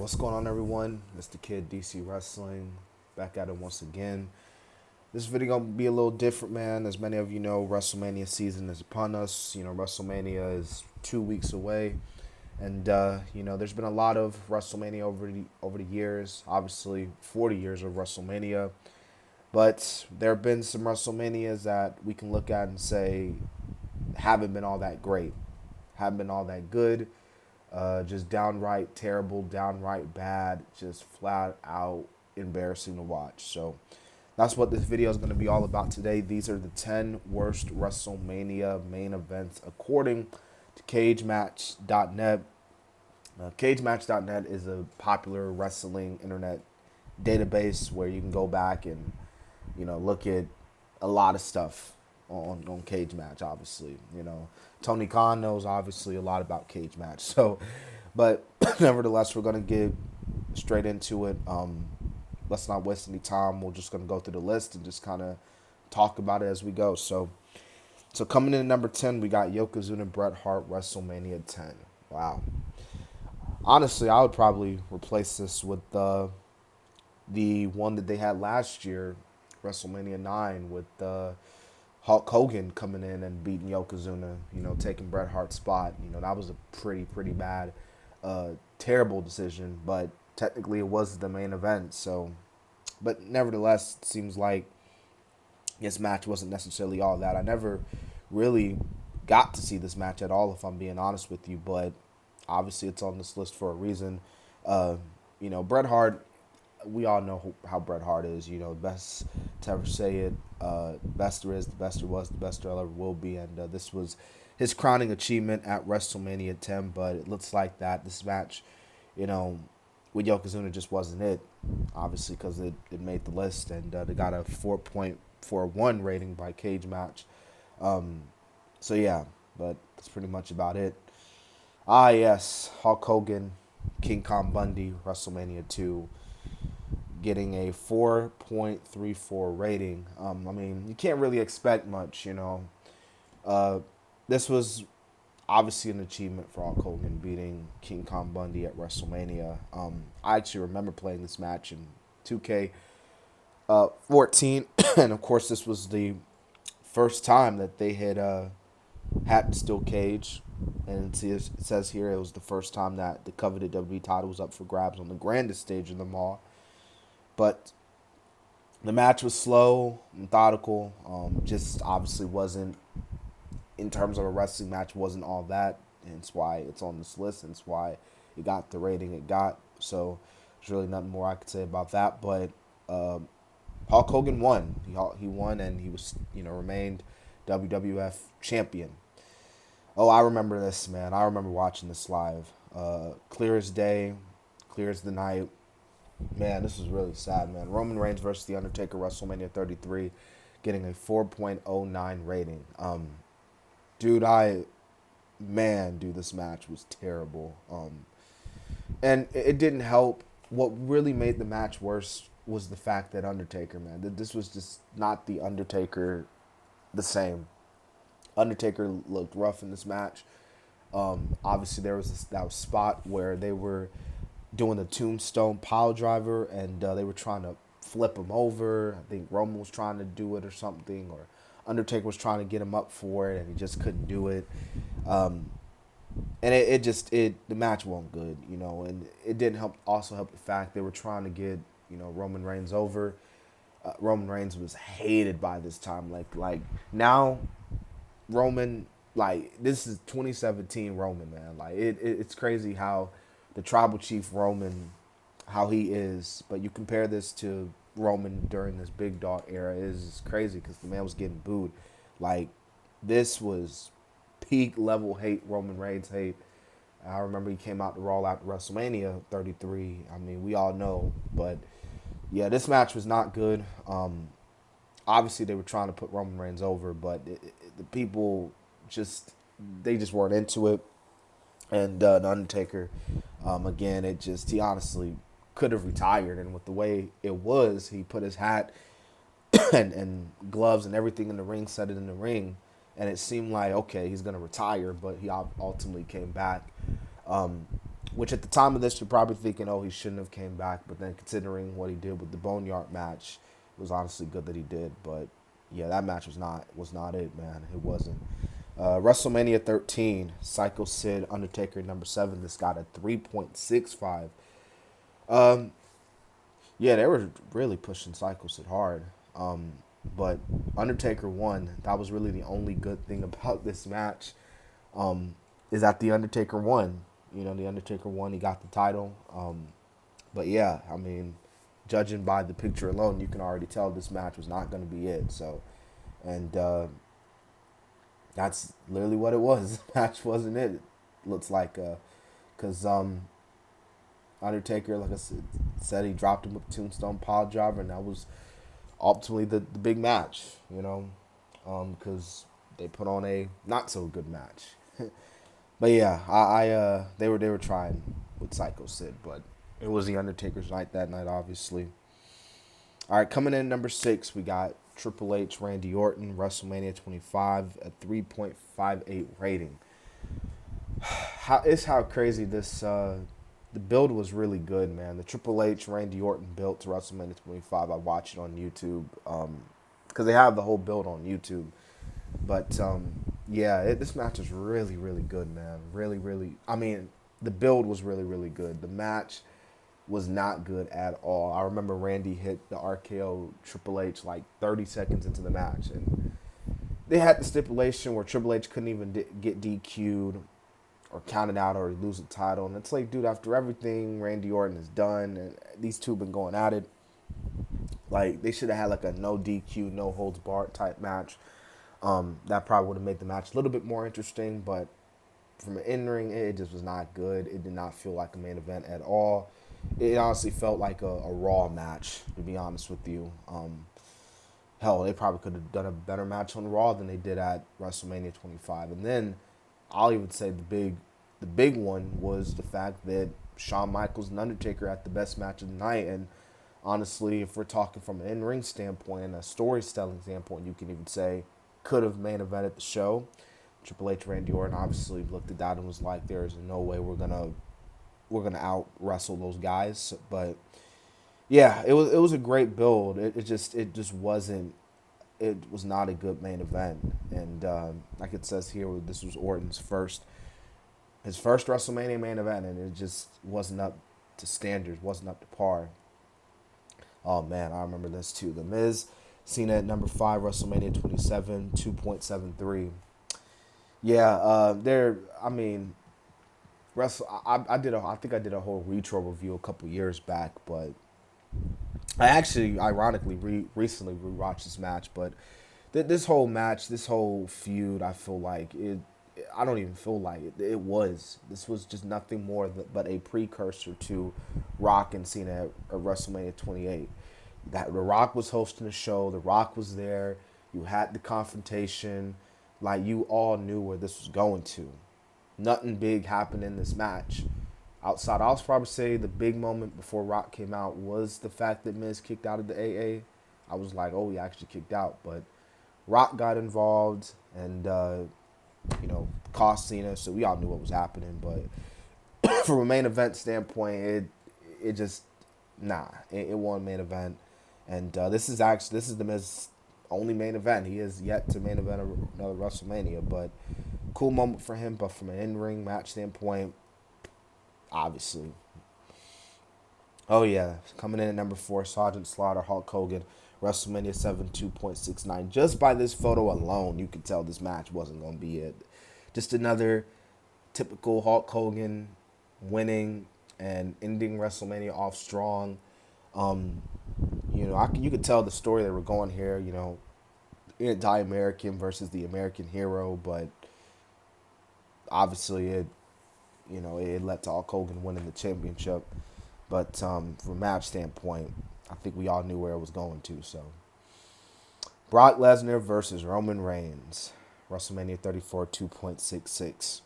What's going on, everyone? It's the kid DC Wrestling, back at it once again. This video gonna be a little different, man. As many of you know, WrestleMania season is upon us. WrestleMania is 2 weeks away, and there's been a lot of WrestleMania over the years. Obviously, 40 years of WrestleMania, but there have been some WrestleManias that we can look at and say haven't been all that great, haven't been all that good. Just downright terrible, downright bad, just flat out embarrassing to watch. So that's what this video is going to be all about today. These are the 10 worst WrestleMania main events according to CageMatch.net. CageMatch.net is a popular wrestling internet database where you can go back and look at a lot of stuff on Cage Match. Obviously, Tony Khan knows obviously a lot about Cage Match. So, but nevertheless, we're gonna get straight into it. Let's not waste any time. We're just gonna go through the list and just kind of talk about it as we go. So coming in at number 10, we got Yokozuna Bret Hart WrestleMania 10. Wow. Honestly, I would probably replace this with the one that they had last year, WrestleMania 9, with Hulk Hogan coming in and beating Yokozuna, taking Bret Hart's spot. That was a pretty bad, terrible decision, but technically it was the main event. So, but nevertheless, it seems like this match wasn't necessarily all that. I never really got to see this match at all, if I'm being honest with you, but obviously it's on this list for a reason. Bret Hart, we all know how Bret Hart is, best to ever say it. Best there is, the best there was, the best there ever will be. And this was his crowning achievement at WrestleMania 10. But it looks like that this match, with Yokozuna just wasn't it. Obviously, because it made the list. And they got a 4.41 rating by Cage Match. So, yeah, but that's pretty much about it. Yes, Hulk Hogan, King Kong Bundy, WrestleMania 2. Getting a 4.34 rating. You can't really expect much, This was obviously an achievement for Hulk Hogan beating King Kong Bundy at WrestleMania. I actually remember playing this match in 2K14, and of course this was the first time that they had had steel cage, and it says here it was the first time that the coveted WWE title was up for grabs on the grandest stage in the mall. But the match was slow, methodical. Just obviously wasn't, in terms of a wrestling match, wasn't all that. And it's why it's on this list. And it's why it got the rating it got. So there's really nothing more I could say about that. But Hulk Hogan won. He won, and he was, remained WWF champion. Oh, I remember this, man. I remember watching this live. Clear as day, clear as the night. Man, this is really sad, man. Roman Reigns versus The Undertaker, WrestleMania 33, getting a 4.09 rating. Dude, this match was terrible. And it didn't help. What really made the match worse was the fact that Undertaker, man, this was just not the Undertaker the same. Undertaker looked rough in this match. Obviously, there was that spot where they were doing the tombstone pile driver, and they were trying to flip him over. I think Roman was trying to do it or something, or Undertaker was trying to get him up for it, and he just couldn't do it. And the match wasn't good, and it didn't help the fact they were trying to get, Roman Reigns over. Roman Reigns was hated by this time. Like now, Roman, this is 2017 Roman, man. It's crazy how the tribal chief Roman, how he is, but you compare this to Roman during this big dog era, is crazy because the man was getting booed. This was peak level hate, Roman Reigns hate. I remember he came out to Raw after WrestleMania 33. We all know, but yeah, this match was not good. Obviously, they were trying to put Roman Reigns over, but the people just weren't into it. And The Undertaker, again, he honestly could have retired. And with the way it was, he put his hat and gloves and everything in the ring, set it in the ring. And it seemed like, okay, he's going to retire, but he ultimately came back. which at the time of this, you're probably thinking, oh, he shouldn't have came back. But then considering what he did with the Boneyard match, it was honestly good that he did. But yeah, that match was not it, man. It wasn't. WrestleMania 13, Psycho Sid, Undertaker number 7. This got a 3.65. Um, yeah, they were really pushing Psycho Sid hard. But Undertaker won. That was really the only good thing about this match. Is that the Undertaker won. You know, the Undertaker won. He got the title. But yeah, I mean, judging by the picture alone, you can already tell this match was not going to be it. So, and that's literally what it was. The match wasn't it. It looks like, because Undertaker, like I said, he dropped him with the Tombstone Pile Driver, and that was ultimately the big match. You know, because they put on a not so good match. But yeah, they were trying with Psycho Sid, but it was the Undertaker's night that night, obviously. All right, coming in number 6, we got Triple H, Randy Orton, WrestleMania 25, a 3.58 rating. How crazy this the build was really good, man. The Triple H Randy Orton build to WrestleMania 25. I watched it on YouTube because they have the whole build on YouTube. But yeah, this match is really, really good, man. Really, really. I mean, the build was really, really good. The match was not good at all. I remember Randy hit the RKO Triple H like 30 seconds into the match, and they had the stipulation where Triple H couldn't even get DQ'd or counted out or lose the title. And it's like, dude, after everything Randy Orton has done, and these two have been going at it, like they should have had like a no DQ, no holds barred type match. That probably would have made the match a little bit more interesting, but from an in-ring, it just was not good. It did not feel like a main event at all. It honestly felt like a Raw match, to be honest with you. Hell, they probably could have done a better match on Raw than they did at WrestleMania 25. And then I'll even say the big one was the fact that Shawn Michaels and Undertaker had the best match of the night. And honestly, if we're talking from an in-ring standpoint and a storytelling standpoint, you can even say could have main evented the show. Triple H, Randy Orton obviously looked at that and was like, "There is no way we're gonna out wrestle those guys." But yeah, it was a great build. It just wasn't. It was not a good main event, and like it says here, this was Orton's his first WrestleMania main event, and it just wasn't up to standards, wasn't up to par. Oh man, I remember this too. The Miz, Cena at number 5, WrestleMania 27, 2.73. Yeah, there. I mean, I think I did a whole retro review a couple years back, but I actually, ironically, recently rewatched this match. But this whole match, this whole feud, I feel like it. I don't even feel like it. This was just nothing more but a precursor to Rock and Cena at WrestleMania 28. That The Rock was hosting the show. The Rock was there. You had the confrontation. Like, you all knew where this was going to. Nothing big happened in this match. Outside, I'll probably say the big moment before Rock came out was the fact that Miz kicked out of the AA. I was like, oh, he actually kicked out. But Rock got involved and, cost Cena, so we all knew what was happening. But from a main event standpoint, it just, it won main event. And this is the Miz's only main event. He is yet to main event another WrestleMania, but cool moment for him. But from an in-ring match standpoint, obviously. Oh yeah, coming in at number 4, Sergeant Slaughter, Hulk Hogan, WrestleMania 7, 2.69. Just by this photo alone, you could tell this match wasn't going to be it. Just another typical Hulk Hogan winning and ending WrestleMania off strong. You could tell the story they were going here. Anti-American versus the American hero, but obviously it led to Hulk Hogan winning the championship. But from a match standpoint, I think we all knew where it was going to. So, Brock Lesnar versus Roman Reigns, WrestleMania 34, 2.66.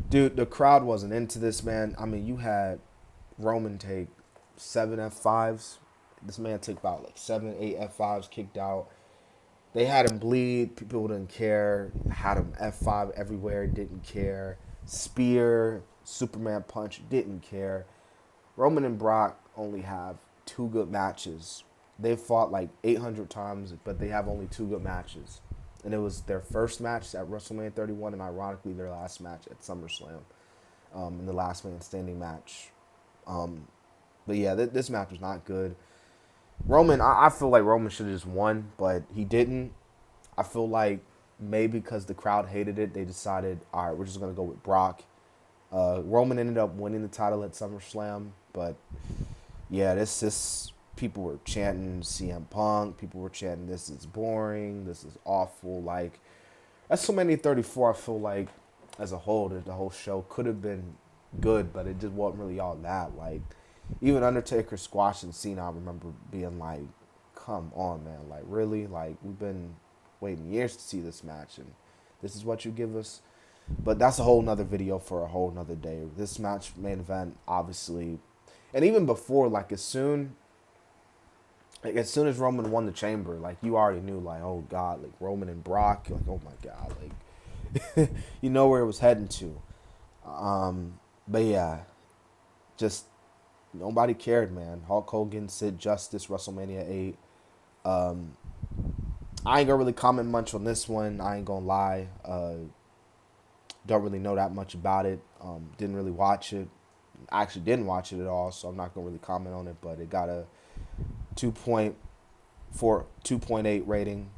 Dude, the crowd wasn't into this, man. I mean, you had Roman take 7 F5s. This man took about like 7, 8 F5s, kicked out. They had him bleed. People didn't care. Had him F5 everywhere. Didn't care. Spear, Superman punch, didn't care. Roman and Brock only have 2 good matches. They've fought like 800 times, but they have only 2 good matches. And it was their first match at WrestleMania 31, and ironically, their last match at SummerSlam, in the last man standing match. But yeah, this match was not good. Roman, I feel like Roman should have just won, but he didn't. I feel like maybe because the crowd hated it, they decided, all right, we're just going to go with Brock. Roman ended up winning the title at SummerSlam, but yeah, this people were chanting CM Punk. People were chanting, this is boring. This is awful. Like, WrestleMania 34, I feel like, as a whole, the whole show could have been good, but it just wasn't really all that. Like, even Undertaker squashing Cena, I remember being like, come on, man. Like, really? Like, we've been waiting years to see this match, and this is what you give us? But that's a whole nother video for a whole nother day. This match, main event, obviously. And even before, like, as soon as Roman won the Chamber, like, you already knew, like, oh, God, like, Roman and Brock, like, oh, my God, like, you know where it was heading to. But, yeah, just nobody cared, man. Hulk Hogan, Sid Justice, WrestleMania 8. I ain't gonna really comment much on this one. I ain't gonna lie. Don't really know that much about it. Didn't really watch it. I actually didn't watch it at all, so I'm not gonna really comment on it. But it got a 2.8 rating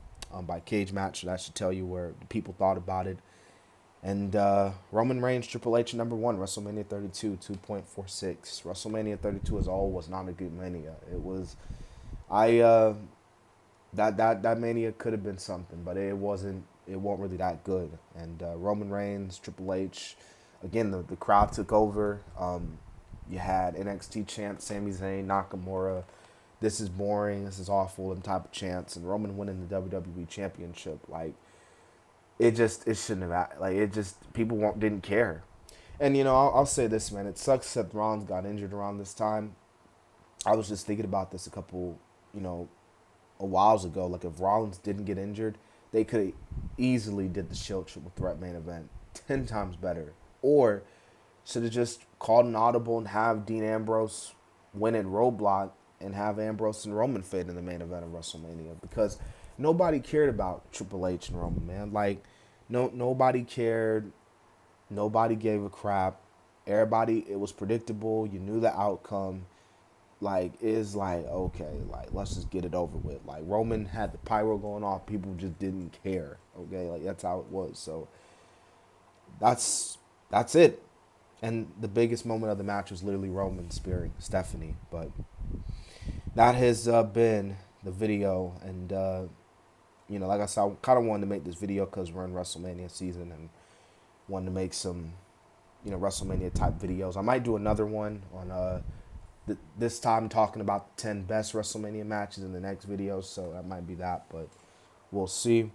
by Cage Match. So that should tell you where the people thought about it. And Roman Reigns, Triple H, #1, WrestleMania 32, 2.46. WrestleMania 32 as a whole was not a good mania. It was, that mania could have been something, but it wasn't. It wasn't really that good. And Roman Reigns, Triple H, again the crowd took over. You had NXT champ Sami Zayn, Nakamura. This is boring. This is awful. And type of chants, and Roman winning the WWE Championship. Like, it shouldn't have, like, it just, people didn't care. And I'll say this, man. It sucks Seth Rollins got injured around this time. I was just thinking about this a whiles ago. Like, if Rollins didn't get injured, they could have easily did the Shield Triple Threat main event 10 times better. Or should have just called an audible and have Dean Ambrose win at Roadblock and have Ambrose and Roman fade in the main event of WrestleMania, because nobody cared about Triple H and Roman, man. Like, nobody cared. Nobody gave a crap. Everybody, it was predictable. You knew the outcome. Like, it's like, okay, like, let's just get it over with. Like, Roman had the pyro going off. People just didn't care. Okay, like, that's how it was. So that's it. And the biggest moment of the match was literally Roman spearing Stephanie. But that has been the video. And, like I said, I kind of wanted to make this video because we're in WrestleMania season and wanted to make some, WrestleMania type videos. I might do another one on this time talking about the 10 best WrestleMania matches in the next video. So that might be that, but we'll see.